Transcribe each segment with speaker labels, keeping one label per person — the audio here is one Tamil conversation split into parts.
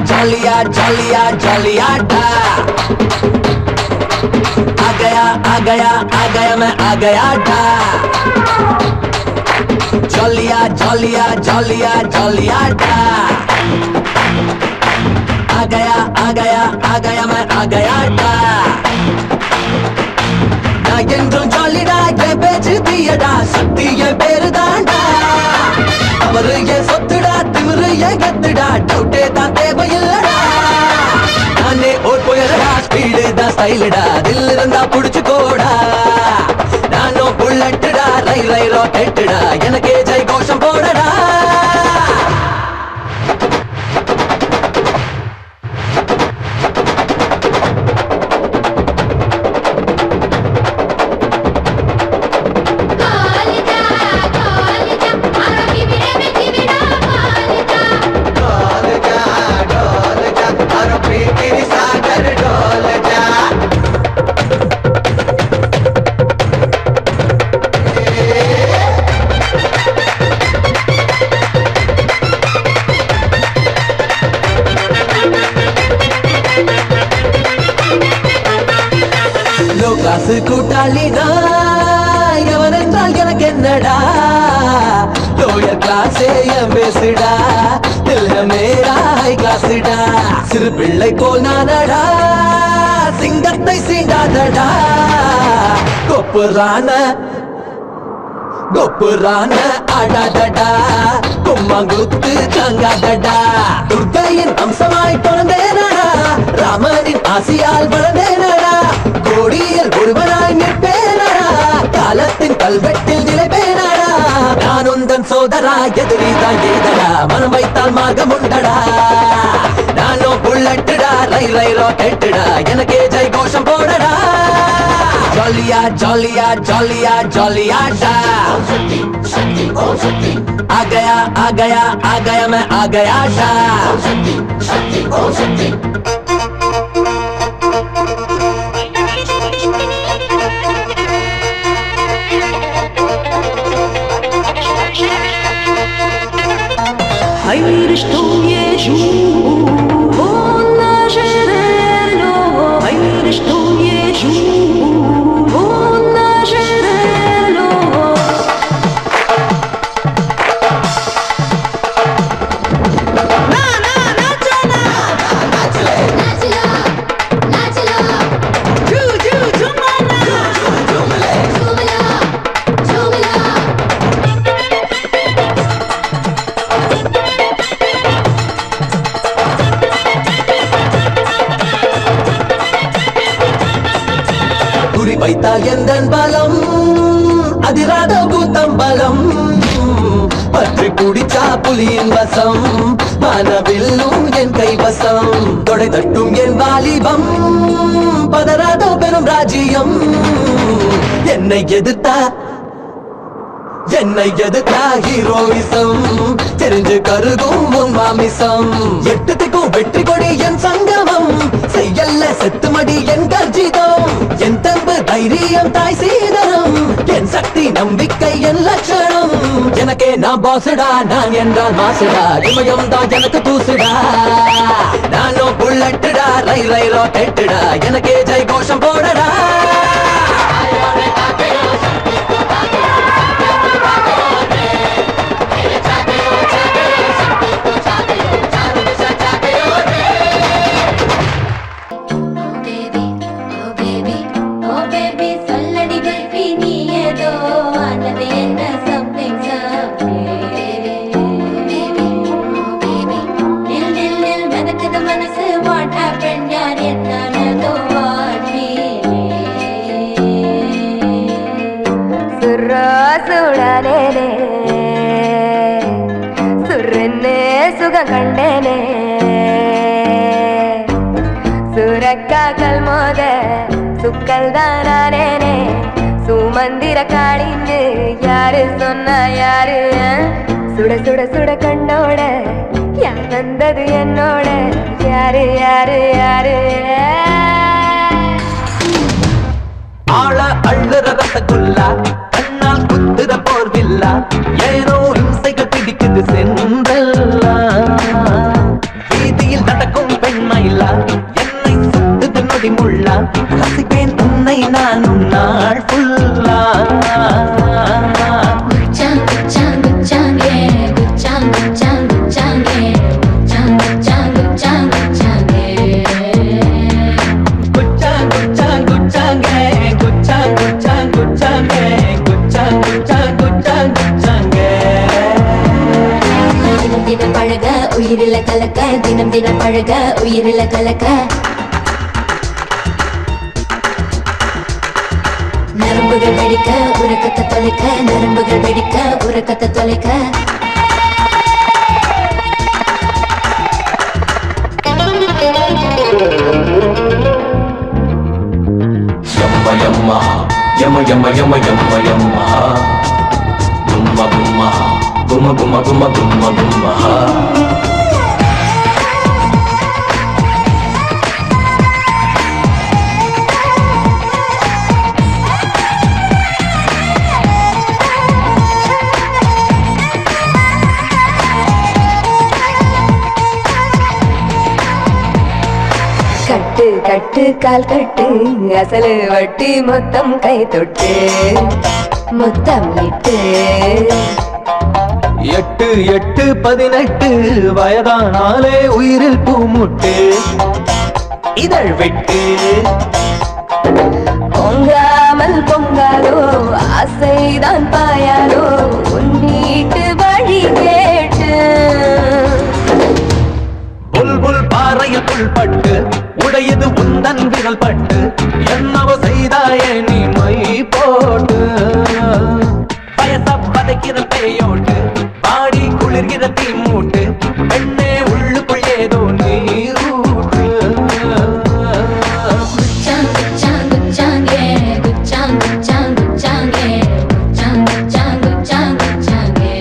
Speaker 1: जलिया जलिया जलियाटा आ गया मैं आ गया था जलिया जलिया जलिया जलियाटा आ गया मैं आ गया था நான் ஜாலிடா என் பேச்சு தீயடா சக்தி என் பேரு தாண்டா அவரு என் சொத்துடா திமிரு என் கத்துடா டவுட்டே தான் தேவையில்லடா நானே ஓட் போயடா ஸ்பீடு தான் ஸ்டைலுடா தில் இருந்தா புடிச்சுக்கோடா நானும் புல்லட்டுடா ரை ரை ராக்கெட்டுடா எனக்கே ஜெய் கோஷம் போடடா காசு கூட்டாளினா எவன் என்றால் எனக்கு என்னடா லோயர் கிளாஸே என் பேசுடா இல்ல மேரா ஹை கிளாஸ்டா சிறு பிள்ளை போல் நானடா சிங்கத்தை சீண்டாதடா கொப்புரான ஆடாதடா கும்மாங்குத்து தங்காதடா துர்க்கையின் அம்சமாய் பிறந்தேனடா ராமனின் ஆசியால் வளர்ந்தேனடா கோடியில் ஒருவனாய் நிற்பேனடா காலத்தின் கல்வெட்டில் நிலைப்பேனடா நான் உந்தன் சோதரா எதிரிதான் ஏதடா மனம் வைத்தால் மார்க்கம் உண்டடா நானோ புல்லட்டுடா ரை ரை ராக்கெட்டுடா எனக்கே ஜெய் கோஷம் போடடா ஜாலியா ஜாலியா ஜாலியா ஜாலியாடா आ गया मैं आ गया था
Speaker 2: Hai risto je žu naše relo Hai risto je žu naše relo
Speaker 1: வைத்தால் எந்தன் பலம் அதிராத கூத்தம் பலம் பற்றி குடிச்சா புலியின் வசம் மனவில்லும் என் கைவசம் தொடை தட்டும் என் வாலிபம் பதராத பெரும் ராஜ்யம் என்னை எதிர்த்தா ஹீரோயிசம் தெரிஞ்சு கருகும் உன் மாமிசம் எட்டுத்திக்கும் வெற்றி கொடி என் சங்கமம் செய்யல்ல செத்துமடி என் கர்ஜிதம் என் தன்பு தைரியம் தாய் சீதனம் என் சக்தி நம்பிக்கை என் லட்சணம் எனக்கே நான் பாசுடா நான் என்றால் மாசுடா இமயம் தான் எனக்கு தூசுடா நானோ புல்லட்டுடா ரை ரை ராக்கெட்டுடா எனக்கே ஜெய் கோஷம் போடடா
Speaker 3: கண்டேனே சுரக்காக்கள் மோத சுக்கல் தானேனே சுமந்திர காடிந்து யாரு சொன்னா யாரு சுட சுட சுட கண்ணோட யார் வந்தது என்னோட யாரு யாரு யாரு
Speaker 1: ஆள அள்ளுற ரசகுல்லா கண்ணால் குத்துற போர்வில்லா ஏனோ இம்சைகள் பிடிக்குது சென்றல்லா வீதியில் நடக்க
Speaker 4: உயிரில கலக்க தினம் தினம் பழக உயிரில கலக்க நரம்புகள் வெடிக்க உறக்கத்தை தொலைக்க நரம்புகள் வெடிக்க உறக்கத்தை தொலைக்க
Speaker 1: Yamma yamma yamma yamma yamma yamma Bumma bumma bumma bumma bumma bumma bumma
Speaker 3: கட்டு கட்டு கால் கட்டு அசலு வட்டி மொத்தம் கை தொட்டு மொத்தம் இட்டு
Speaker 1: 8 8 18 வயதானாலே உயிரில் பூமுட்டு இதழ் வெட்டு
Speaker 3: பொங்காமல் பொங்காதோ ஆசைதான் பாயாதோ உன் வீட்டு வழி கேட்டு
Speaker 1: புல்புல் பாறையில் புல்பட்டு உடையது உந்தன் விரல் பட்டு என்னவோ செய்தாயே நீ மை போட்டு பயச பதைக்கிற பேயோட்டு பாடி குளிர்கிற தீ மூட்டு பெண்ணே உள்ளுக்குள் ஏதோ நீரூட்டு
Speaker 4: குச்சாங் குச்சாங் குச்சாங்கே குச்சாங் குச்சாங் குச்சாங்கே குச்சாங் குச்சாங் குச்சாங் குச்சாங்கே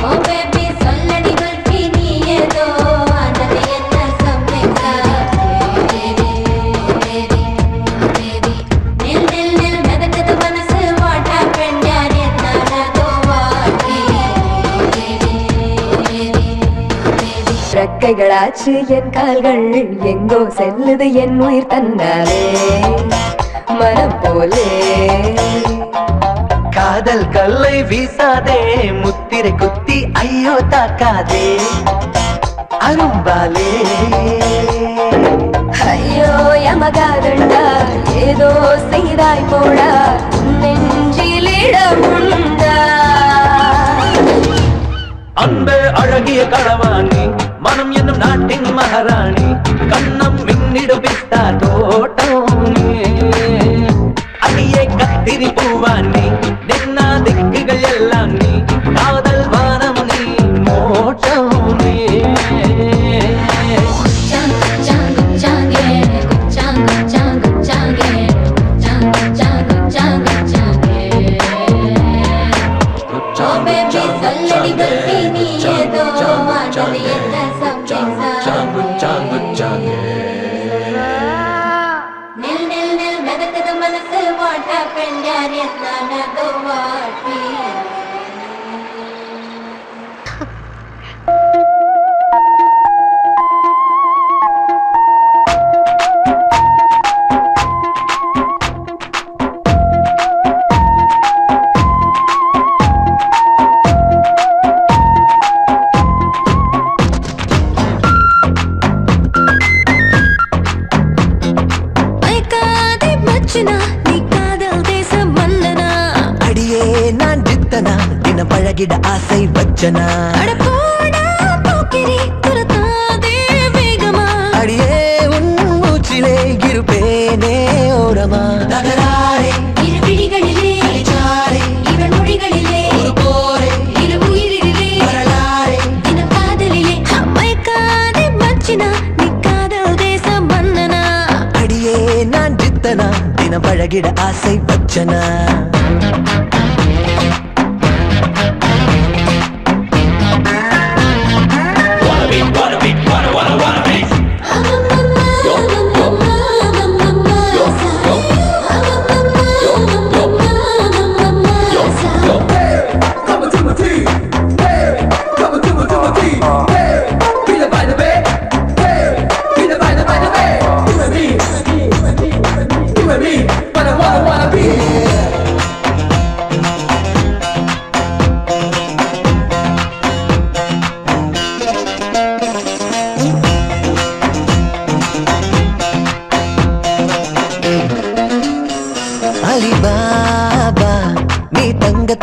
Speaker 4: ஓ பேபி சொல்லடி குல்ஃபி நீ ஏதோ ஆனது என்ன சம்மைக்கா பேபி பேபி பேபி நில் நில் நில் மெதக்குது மனசு வாட் ஹேப்பன் யார் என்னானதோ வாட்டி பேபி பேபி பேபி
Speaker 3: ரெக்கைகளாச்சு என் கால்கள் எங்கோ செல்லுது என் உயிர் தன்னாலே மனம் போலே
Speaker 1: காதல் கல்லை வீசாதே முத்திரை குத்தி ஐயோ தாக்காதே அரும்பாலே
Speaker 3: ஐயோ யமகாதண்டா ஏதோ செய்தாய் போடா நெஞ்சிலிடம் உண்டா
Speaker 1: அந்த அழகிய களவாணி மனம் என்னும் நாட்டின் மகாராணி கண்ணம் மின்னிடும் பிஸ்தா தோட்டம் அடியே கத்திரி பூவானி நின்னா திக்குகள் எல்லாம் நீ காதல் வானம் நீ மோட்டம் நீ
Speaker 4: குச்சாங் குச்சாங் குச்சாங்கே குச்சாங் குச்சாங் குச்சாங்கே குச்சாங் குச்சாங் குச்சாங் குச்சாங்கே ஓ பேபி சொல்லடி குல்ஃபி நீ ஏதோ ஆனது என்ன சம்மைக்கா நில் நில் நில் மெதக்குது மனசு வாட் ஹேப்பன் யார் என்னானதோ வாட்டி ஐகாதே மச்சனா நீ காதல் தேச மன்னனா
Speaker 1: அடியே நான் ஜித்தனா தினம் பழகிட ஆசை வச்சனா
Speaker 4: அட போடா போக்கிரி துரத்தாதே வேகமா
Speaker 1: அடியே உன் மூச்சிலே இருப்பேனே ஓரமா நகராரே
Speaker 4: இரு விழிகளிலே
Speaker 1: அடிச்சாரே
Speaker 4: இவன் மொழிகளிலே
Speaker 1: ஒரு போரே
Speaker 4: இரு உயிரிலே
Speaker 1: வரலாரே
Speaker 4: தினம் காதலிலே ஐகாதே மச்சனா நீ காதல் தேச மன்னனா
Speaker 1: அடியே நான் ஜித்தனா தினம் பழகிட ஆசை வச்சனா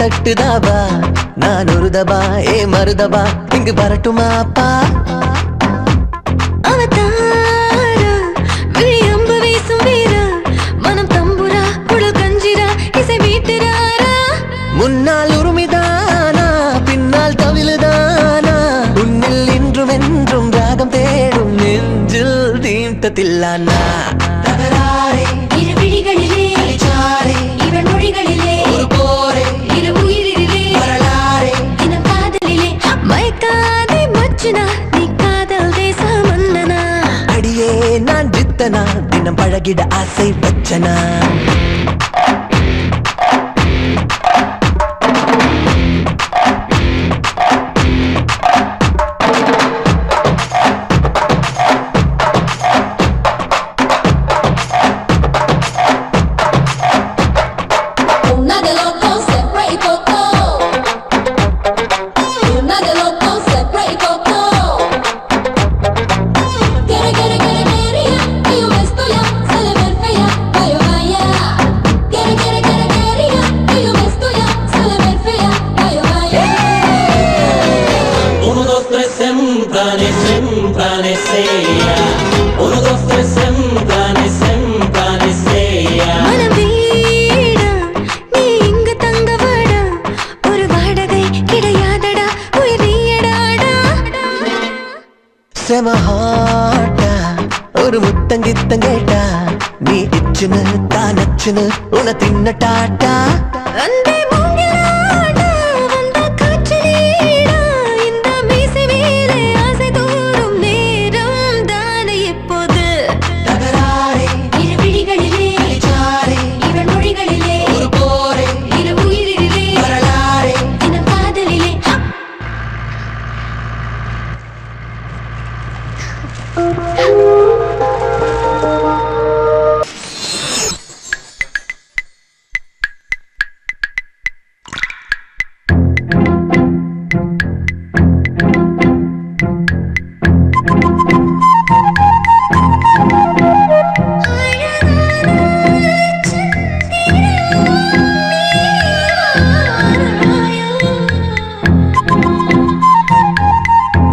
Speaker 1: தட்டுதாபா நான் ஒரு தபா ஏ மருதபா இங்கு வரட்டுமா அப்பா
Speaker 2: அவதாரா விழியம்பு வீசும் வீரா மனம் தம்புரா குழல் கஞ்சிரா இசை வீட்டுறாரா
Speaker 1: முன்னால் உரிமைதானா பின்னால் தவிழுதானா உன்னில் இன்றும் என்றும் ராகம் தேடும் நெஞ்சில் தீர்த்தத்தில்லானா
Speaker 4: இரு விழிகளிலே இவன் மொழிகளிலே
Speaker 1: ஒரு போரே
Speaker 4: இரு உயிரிலே
Speaker 1: வரலாறே
Speaker 4: தினம் காதலிலே
Speaker 2: மயக்காதே மச்சுனா நீ காதல் தேச மன்னனா
Speaker 1: அடியே நான் ஜித்தனா தினம் பழகிட ஆசை வச்சனா
Speaker 4: una de loco sempre y coco una de loco sempre y coco quiere quería que yo me estoy se le ver fea vaya vaya quiere quería que yo me estoy se le ver fea vaya vaya
Speaker 5: 1, 2, 3 sembrane seia 1, 2, 3 sembrane seia
Speaker 2: மனம் வீடா நீ இங்கு தங்கவாடா ஒரு வாடகை கிடையாதடா உயிர் நீயடாடா
Speaker 1: செமஹாட்டா ஒரு முத்தங்கித்தங்கேட்டா நீ இச்சுன்னு தானச்சுன்னு உன தின்னட்டாட்டா
Speaker 2: அன்பே மூங்கிலாடா வந்த காற்றிலீடா இந்த மீசை மேலே ஆசை தோறும் நேரம் தானே எப்போது
Speaker 1: தகராறே
Speaker 4: இரு விழிகளிலே இவன் மொழிகளிலே
Speaker 1: ஒரு போரே
Speaker 4: இரு உயிரிலே
Speaker 1: வரலாறே
Speaker 4: தினம் காதலிலே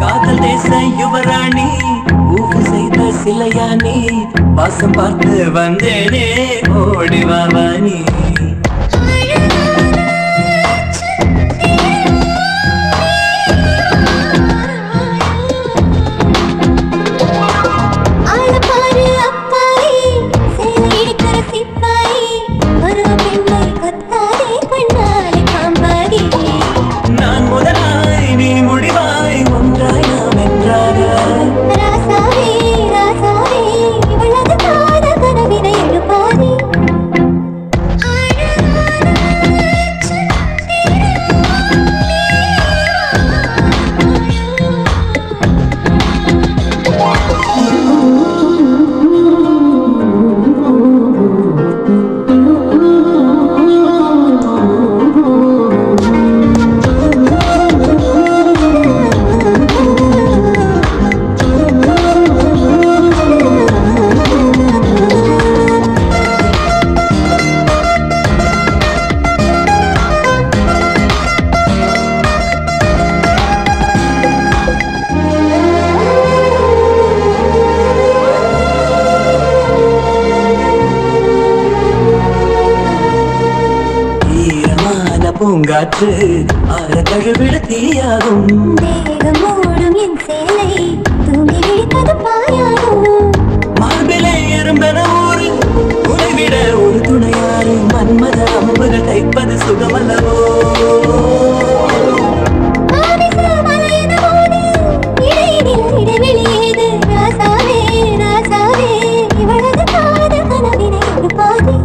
Speaker 5: காதல் தேச யுவராணி ஊவு செய்த சிலையானி வாசம் பார்த்து வந்தேனே ஓடிவாவானி
Speaker 4: ஆளப்பாரு அப்பாயி சேலை இடிக்கிற சிப்பாயி ஒரு பெண்ணை கொத்தாதே கண்ணாலே பாம்பாகி
Speaker 5: நான் முதலாய் நீ முடிவாய் ஒன்றாய் நாம் என்றாக
Speaker 4: ராசாவே ராசாவே இவளது காத கனவினை எழுப்பாதே
Speaker 5: ஈரமான பூங்காற்று ஆற கழுவிட தீயாகும்
Speaker 4: தேகம் மூடும் என் சேலை தூங்கி விழித்தது பாயாகும்
Speaker 5: மார்பிலே எறும்பென ஊரு உனைவிட ஒரு துணையாறு மன்மத அம்புகள் தைப்பது சுகமல்லவோ
Speaker 4: ஆதிச மலையது போது இடையினில் இடைவெளியேது ராசாவே ராசாவே இவளது காத கனவினை எழுப்பாதே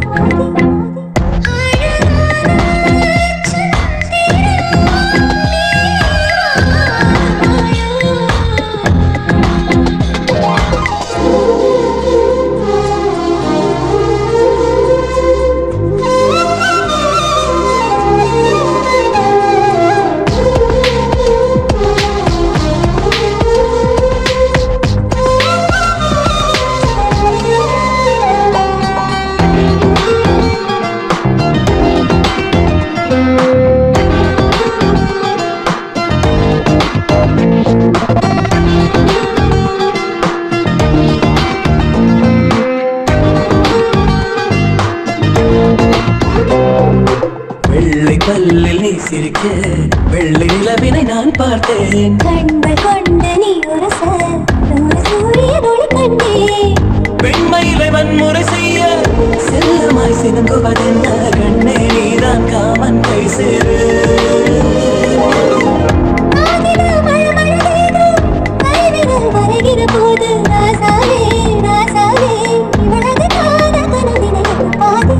Speaker 5: சிரிக்க வெள்ளி நிலவினை நான் பார்த்தேன்.
Speaker 4: கண்கள் கொண்ட நீ ஒரு சூரிய ஒளி கண்டே.
Speaker 5: பெண்மயிலை வன்முறை செய்ய செல்லமாய் சினுங்குவதென்ன கண்ணே நீதான் காமன் கை சேரு.
Speaker 4: வருகிற போது ராசாவே ராசாவே இவளது காத கனவினை பாதி.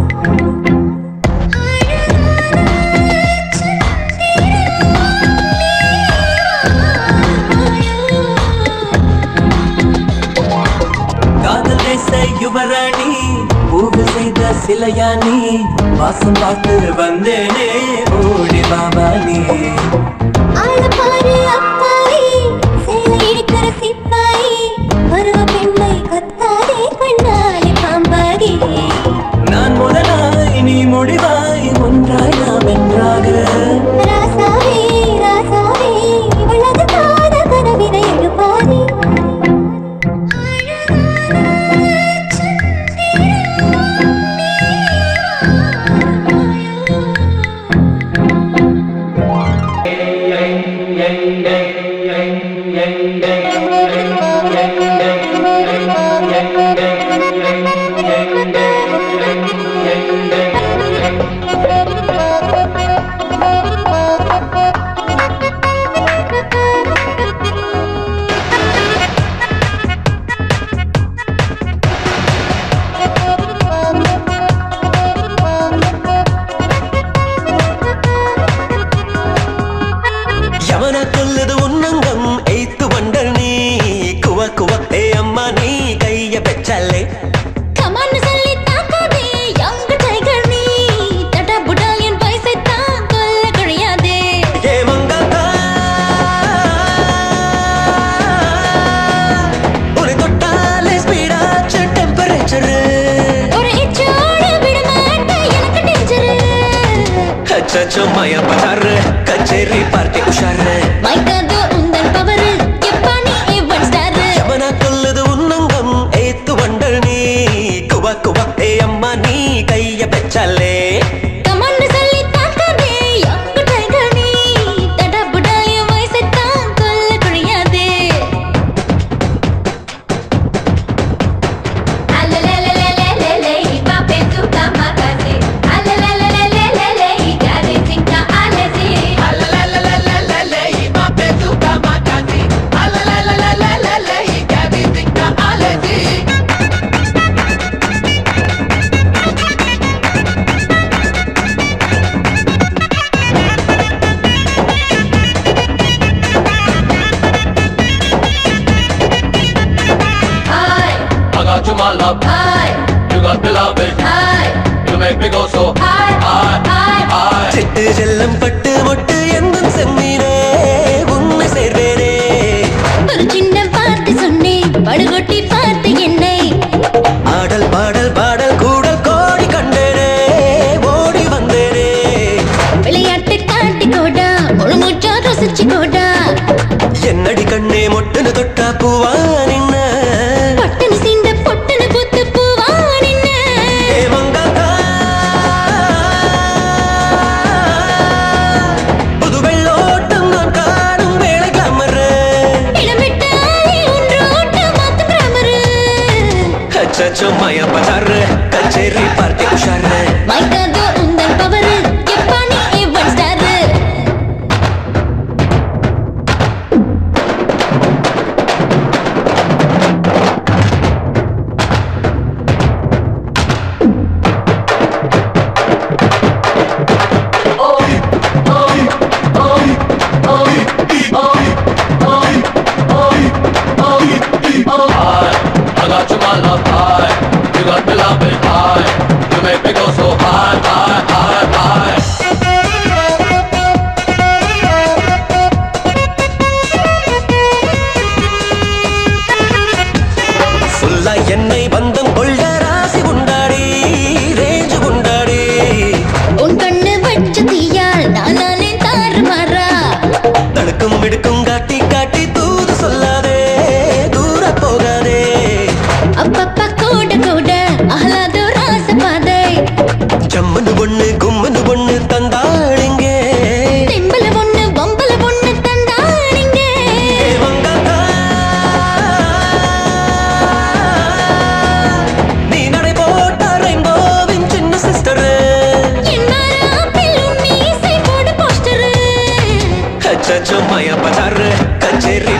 Speaker 5: காதல் தேச யுவராணி பூவு செய்த சிலையானி வாசம் பார்த்து வந்தேனே ஓடி பாபானி.
Speaker 4: ஆளப்பாரு அப்பாவி சேலை இடிக்கிற சிப்பாயி பருவ பெண்மை கொத்தாதே கண்ணாலே பாம்பாகி.
Speaker 5: நான் முதலாய் நீ முடிவாய் ஒன்றாய் நாம் என்றாக.
Speaker 4: ராசாவே ராசாவே இவளது காத கனவினை எழுப்பாதே.
Speaker 5: யமன கொல்லுது உன்னங்கம் எய்த்து வண்டல் நீ குவ குவ ஏ அம்மா நீ கைய பெச்சல்லே.
Speaker 4: கமான்னு சொல்லி தாக்காதே young tiger நீ தடா புடால் என் வயசை தான் கொல்ல கிடையாதே.
Speaker 5: ஏ மங்காத்தா உன்னை தொட்டாலே ஸ்பீடாச்சு டெம்பரேச்சர்.
Speaker 4: ஒரு இச்சோட விட மாட்டேன் எனக்கு டேஞ்சரு.
Speaker 5: அச்சச்சோ மய பசாரு கச்சேரி பார்ட்டி உஷாரு.
Speaker 4: மைக்காதோ உந்தன் பவரு எப்பா நீ ஏவன் ஸ்டாரு.
Speaker 5: யமன கொல்லுது உன்னங்கம் எய்த்து வண்டல் நீ குவ குவ ஏ அம்மா நீ கைய பெச்சல்லே.
Speaker 4: கமான்னு சொல்லி தாக்காதே young tiger நீ தடா புடால் என் வயசை தான் கொல்ல கிடையாதே.
Speaker 3: Alelelelelelele, mapenzi ukamakazi. Alelelelelelele, igari zinka alezi. Hi,
Speaker 1: I got you my love,
Speaker 3: hi,
Speaker 1: you got me loving,
Speaker 3: hi,
Speaker 1: you make me go so
Speaker 3: hi, hi.
Speaker 1: high.
Speaker 5: சிட்டு செல்லம் பட்டு மொட்டு எந்தன் செம்மீனே உண்மை சேர்வேனே.
Speaker 4: ஒரு சின்ன வார்த்தை சொன்னேன் படுகொட்டி பார்த்து என்னை.
Speaker 5: ஆடல் பாடல் பாடல் கூடல் கோடி கண்டேனே ஓடி வந்தேனே.
Speaker 4: விளையாட்டு காட்டி கோடா முழுமூச்சா ருசிச்சு கோடா.
Speaker 5: என்னடி கண்ணே மொட்டுன்னு தொட்டா பூவா நின்ன.
Speaker 4: பொட்டனு சீண்ட பொட்டனு பூத்து பூவா நின்ன.
Speaker 5: ஏ மங்காத்தா புது வெள்ளோட்டம் நான் காணும் வேலை கிளம்புற.
Speaker 4: இடமிட்டாலே ஒன்றோட்ட மாத்து கிராமரு.
Speaker 5: அச்சச்சோ மய பசாரு கச்சேரி பார்ட்டி உஷாரு.
Speaker 4: மைக்காதோ உந்தன் பவரு எப்பா நீ A1 star.
Speaker 1: I got you my love, high, you got me loving, high, you make me go so high, high, high, high.
Speaker 5: ஃபுல்லா என்னை பந்தம் கொள்ள ராசி உண்டாடி ரேஞ்சு உண்டாடி.
Speaker 4: உன் கண்ணு வச்ச தீயால் நானே தாறுமாறா.
Speaker 5: தடுக்கும் மிடுக்கும் காட்டி காட்டி தூது சொல்லாதே தூர போகாதே.
Speaker 4: அப்பப்பா கூட கூட அஹ்லாதோ ராசபாதை.
Speaker 5: ஜம்முன்னு பொண்ணு கும்முன்னு பொண்ணு தந்தாளிங்கே மாயா பஜார் கச்சேரி